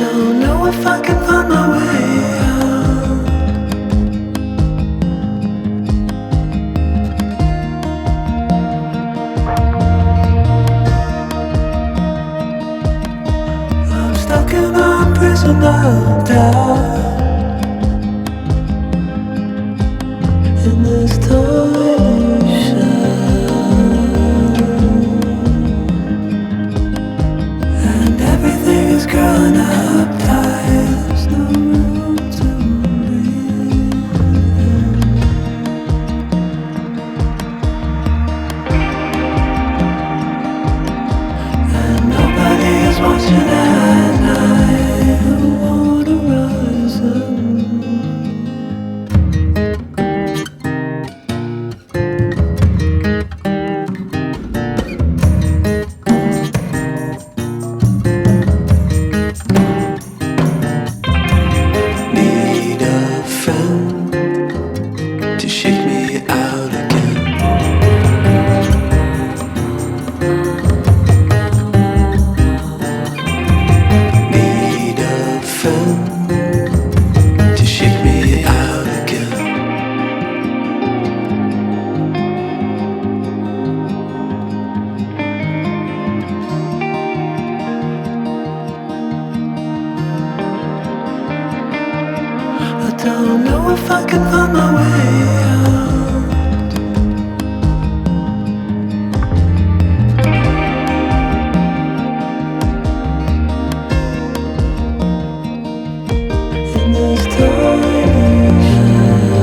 don't know if I can find my way out. I'm stuck in a prison of doubt. In this tiny shell, and everything is growing up tight. There's no room to breathe, and nobody is watching at night. I wanna rise up. Don't know if I can find my way out. In this tiny shell,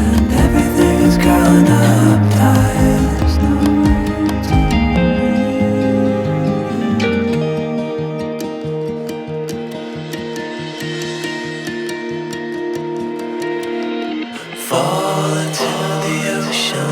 and everything is growing up tight. There's no room to breathe. Fall into the ocean.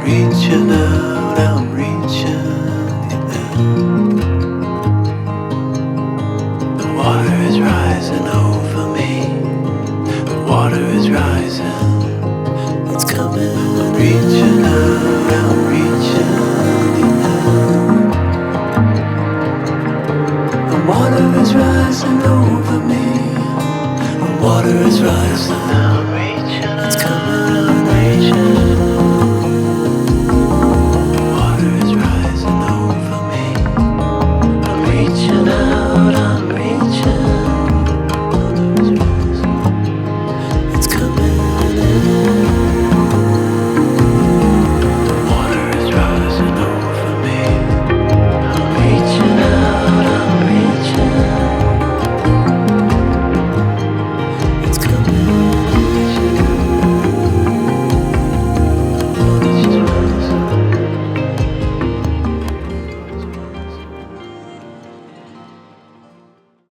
Reaching out, I'm reaching in. The water is rising over me. The water is rising. It's coming. I'm reaching out, I'm reaching in. The water is rising over me. The water is rising.